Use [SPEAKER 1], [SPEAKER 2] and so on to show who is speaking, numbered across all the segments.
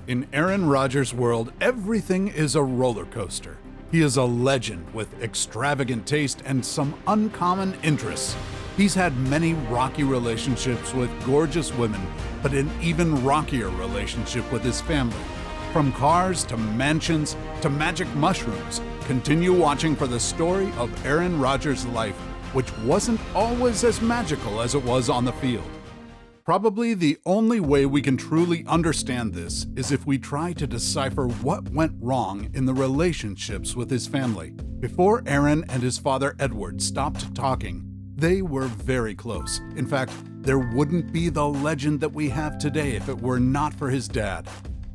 [SPEAKER 1] In Aaron Rodgers' world, everything is a roller coaster. He is a legend with extravagant taste and some uncommon interests. He's had many rocky relationships with gorgeous women, but an even rockier relationship with his family. From cars to mansions to magic mushrooms, continue watching for the story of Aaron Rodgers' life, which wasn't always as magical as it was on the field. Probably the only way we can truly understand this is if we try to decipher what went wrong in the relationships with his family. Before Aaron and his father Edward stopped talking, they were very close. In fact, there wouldn't be the legend that we have today if it were not for his dad.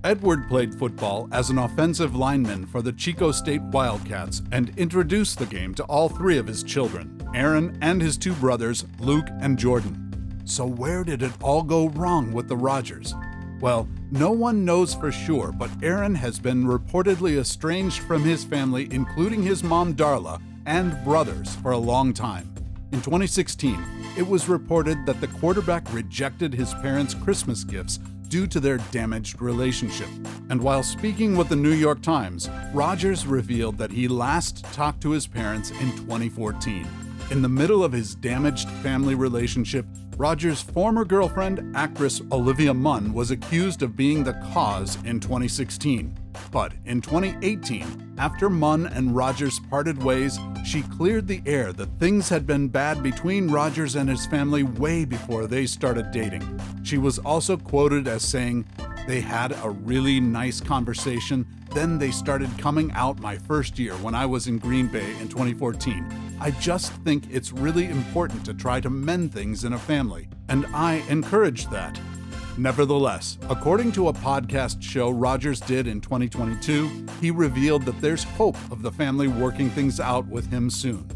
[SPEAKER 1] Edward played football as an offensive lineman for the Chico State Wildcats and introduced the game to all three of his children, Aaron and his two brothers, Luke and Jordan. So where did it all go wrong with the Rodgers? Well, no one knows for sure, but Aaron has been reportedly estranged from his family, including his mom Darla and brothers, for a long time. In 2016, it was reported that the quarterback rejected his parents' Christmas gifts due to their damaged relationship. And while speaking with the New York Times, Rodgers revealed that he last talked to his parents in 2014. In the middle of his damaged family relationship, Rodgers' former girlfriend, actress Olivia Munn, was accused of being the cause in 2016. But in 2018, after Munn and Rodgers parted ways, she cleared the air that things had been bad between Rodgers and his family way before they started dating. She was also quoted as saying, "They had a really nice conversation, then they started coming out my first year when I was in Green Bay in 2014. I just think it's really important to try to mend things in a family, and I encourage that." Nevertheless, according to a podcast show Rodgers did in 2022, he revealed that there's hope of the family working things out with him soon.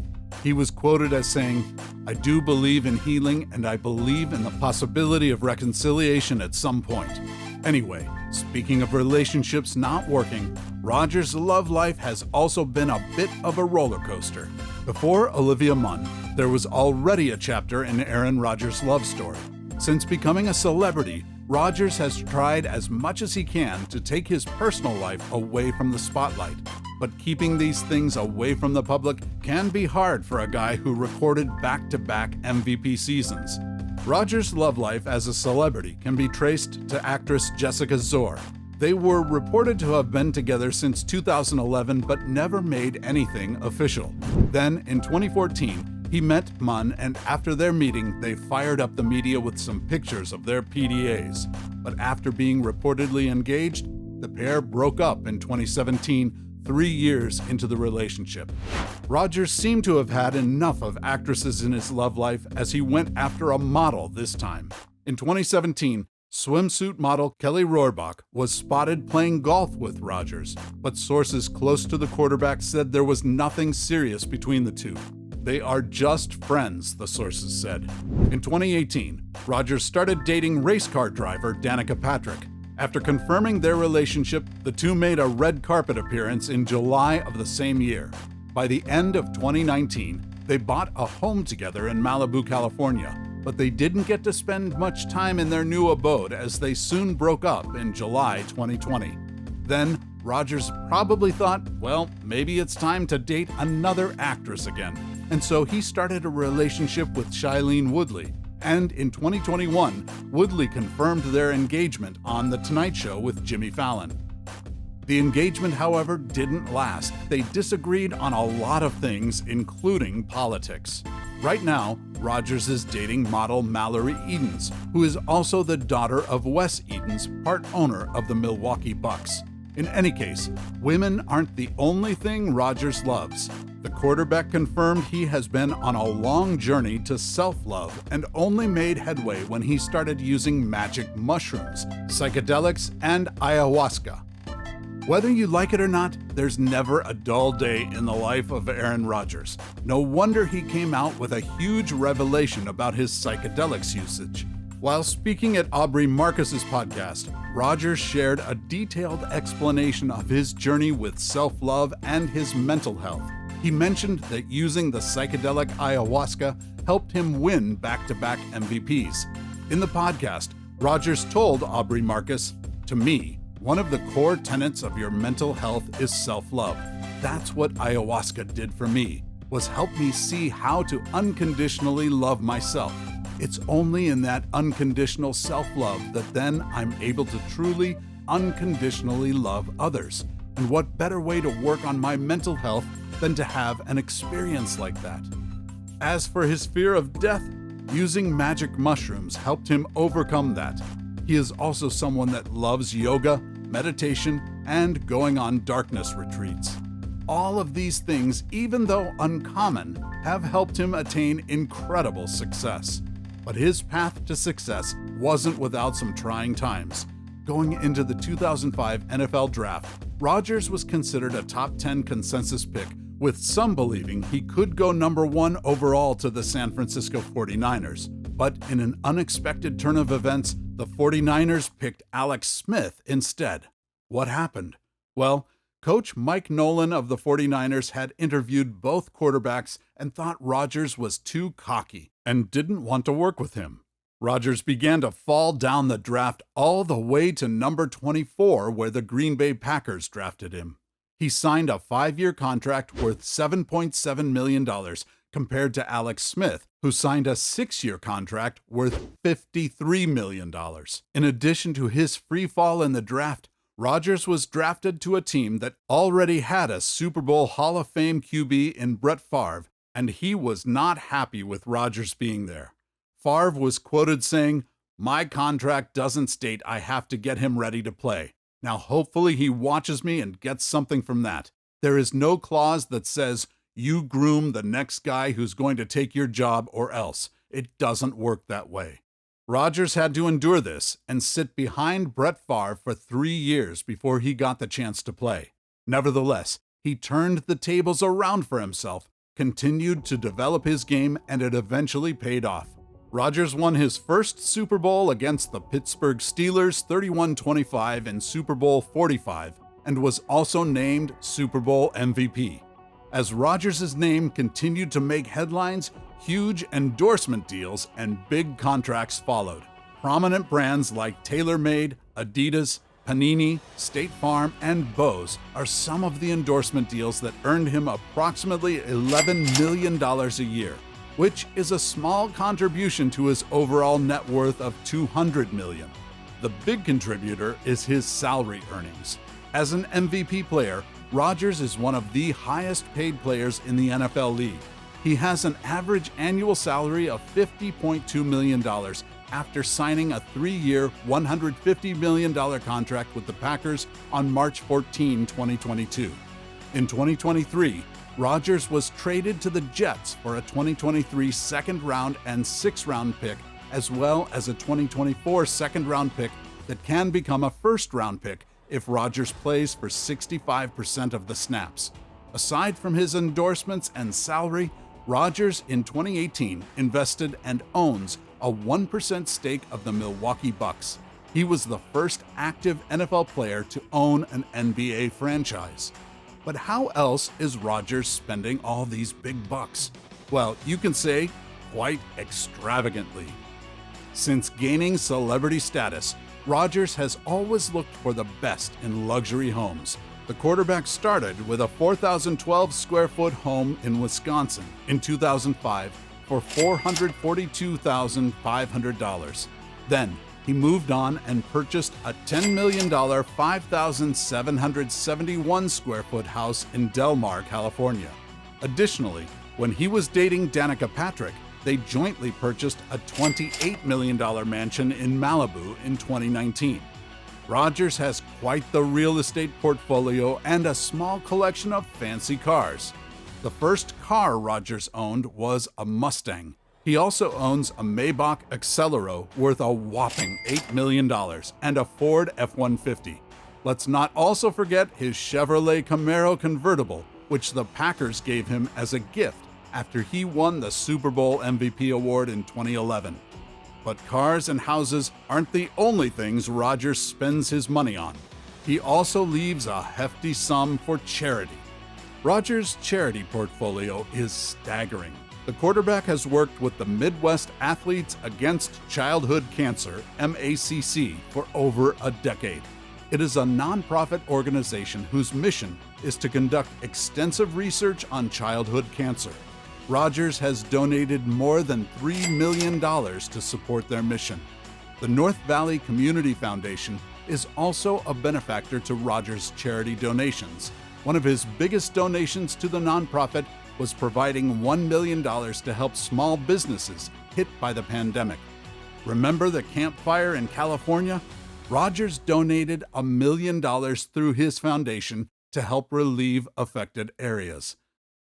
[SPEAKER 1] He was quoted as saying, "I do believe in healing, and I believe in the possibility of reconciliation at some point." Anyway, speaking of relationships not working, Rodgers' love life has also been a bit of a roller coaster. Before Olivia Munn, there was already a chapter in Aaron Rodgers' love story. Since becoming a celebrity, Rodgers has tried as much as he can to take his personal life away from the spotlight. But keeping these things away from the public can be hard for a guy who recorded back-to-back MVP seasons. Rodgers' love life as a celebrity can be traced to actress Jessica Zor. They were reported to have been together since 2011 but never made anything official. Then, in 2014, he met Munn, and after their meeting, they fired up the media with some pictures of their PDAs. But after being reportedly engaged, the pair broke up in 2017, 3 years into the relationship. Rodgers seemed to have had enough of actresses in his love life as he went after a model this time. In 2017, swimsuit model Kelly Rohrbach was spotted playing golf with Rodgers, but sources close to the quarterback said there was nothing serious between the two. "They are just friends," the sources said. In 2018, Rodgers started dating race car driver Danica Patrick. After confirming their relationship, the two made a red carpet appearance in July of the same year. By the end of 2019, they bought a home together in Malibu, California, but they didn't get to spend much time in their new abode as they soon broke up in July 2020. Then, Rodgers probably thought, well, maybe it's time to date another actress again, and so he started a relationship with Shailene Woodley. And in 2021, Woodley confirmed their engagement on The Tonight Show with Jimmy Fallon. The engagement, however, didn't last. They disagreed on a lot of things, including politics. Right now, Rodgers is dating model Mallory Edens, who is also the daughter of Wes Edens, part owner of the Milwaukee Bucks. In any case, women aren't the only thing Rodgers loves. The quarterback confirmed he has been on a long journey to self-love and only made headway when he started using magic mushrooms, psychedelics, and ayahuasca. Whether you like it or not, there's never a dull day in the life of Aaron Rodgers. No wonder he came out with a huge revelation about his psychedelics usage. While speaking at Aubrey Marcus's podcast, Rodgers shared a detailed explanation of his journey with self-love and his mental health. He mentioned that using the psychedelic ayahuasca helped him win back-to-back MVPs. In the podcast, Rodgers told Aubrey Marcus, "To me, One of the core tenets of your mental health is self-love. That's what ayahuasca did for me, was help me see how to unconditionally love myself. It's only in that unconditional self-love that then I'm able to truly, unconditionally love others. And what better way to work on my mental health than to have an experience like that? As for his fear of death, using magic mushrooms helped him overcome that. He is also someone that loves yoga, meditation, and going on darkness retreats. All of these things, even though uncommon, have helped him attain incredible success. But his path to success wasn't without some trying times. Going into the 2005 NFL Draft, Rodgers was considered a top 10 consensus pick, with some believing he could go number 1 overall to the San Francisco 49ers. But in an unexpected turn of events, the 49ers picked Alex Smith instead. What happened? Well, Coach Mike Nolan of the 49ers had interviewed both quarterbacks and thought Rodgers was too cocky and didn't want to work with him. Rodgers began to fall down the draft all the way to number 24, where the Green Bay Packers drafted him. He signed a 5-year contract worth $7.7 million compared to Alex Smith, who signed a 6-year contract worth $53 million. In addition to his free fall in the draft, Rodgers was drafted to a team that already had a Super Bowl Hall of Fame QB in Brett Favre, and he was not happy with Rodgers being there. Favre was quoted saying, "My contract doesn't state I have to get him ready to play. Now hopefully he watches me and gets something from that. There is no clause that says, you groom the next guy who's going to take your job or else. It doesn't work that way." Rodgers had to endure this and sit behind Brett Favre for 3 years before he got the chance to play. Nevertheless, he turned the tables around for himself, continued to develop his game, and it eventually paid off. Rodgers won his first Super Bowl against the Pittsburgh Steelers 31-25 in Super Bowl 45 and was also named Super Bowl MVP. As Rodgers' name continued to make headlines, huge endorsement deals and big contracts followed. Prominent brands like TaylorMade, Adidas, Panini, State Farm, and Bose are some of the endorsement deals that earned him approximately $11 million a year, which is a small contribution to his overall net worth of $200 million. The big contributor is his salary earnings. As an MVP player, Rodgers is one of the highest paid players in the NFL league. He has an average annual salary of $50.2 million after signing a 3-year, $150 million contract with the Packers on March 14, 2022. In 2023, Rodgers was traded to the Jets for a 2023 second-round and 6th-round pick, as well as a 2024 second-round pick that can become a first-round pick if Rodgers plays for 65% of the snaps. Aside from his endorsements and salary, Rodgers in 2018 invested and owns a 1% stake of the Milwaukee Bucks. He was the first active NFL player to own an NBA franchise. But how else is Rodgers spending all these big bucks? Well, you can say quite extravagantly. Since gaining celebrity status, Rodgers has always looked for the best in luxury homes. The quarterback started with a 4,012 square foot home in Wisconsin in 2005 for $442,500. Then he moved on and purchased a $10 million 5,771 square foot house in Del Mar, California. Additionally, when he was dating Danica Patrick, they jointly purchased a $28 million mansion in Malibu in 2019. Rodgers has quite the real estate portfolio and a small collection of fancy cars. The first car Rodgers owned was a Mustang. He also owns a Maybach Accelero worth a whopping $8 million and a Ford F-150. Let's not also forget his Chevrolet Camaro convertible, which the Packers gave him as a gift after he won the Super Bowl MVP award in 2011. But cars and houses aren't the only things Rodgers spends his money on. He also leaves a hefty sum for charity. Rodgers' charity portfolio is staggering. The quarterback has worked with the Midwest Athletes Against Childhood Cancer, MACC, for over a decade. It is a nonprofit organization whose mission is to conduct extensive research on childhood cancer. Rodgers has donated more than $3 million to support their mission. The North Valley Community Foundation is also a benefactor to Rodgers' charity donations. One of his biggest donations to the nonprofit was providing $1 million to help small businesses hit by the pandemic. Remember the campfire in California? Rodgers donated $1 million through his foundation to help relieve affected areas.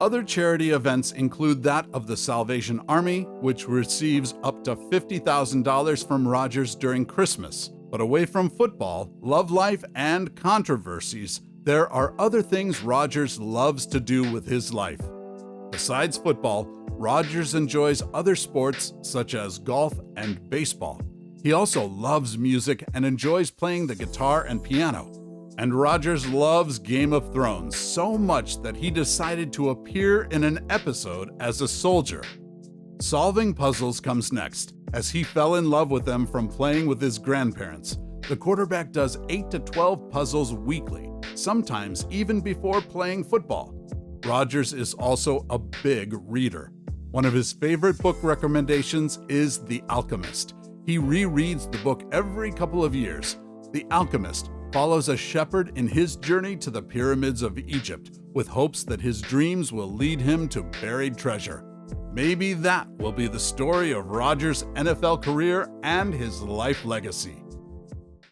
[SPEAKER 1] Other charity events include that of the Salvation Army, which receives up to $50,000 from Rodgers during Christmas. But away from football, love life, and controversies, there are other things Rodgers loves to do with his life. Besides football, Rodgers enjoys other sports such as golf and baseball. He also loves music and enjoys playing the guitar and piano. And Rodgers loves Game of Thrones so much that he decided to appear in an episode as a soldier. Solving puzzles comes next, as he fell in love with them from playing with his grandparents. The quarterback does 8 to 12 puzzles weekly, sometimes even before playing football. Rodgers is also a big reader. One of his favorite book recommendations is The Alchemist. He rereads the book every couple of years. The Alchemist follows a shepherd in his journey to the pyramids of Egypt with hopes that his dreams will lead him to buried treasure. Maybe that will be the story of Rodgers' NFL career and his life legacy.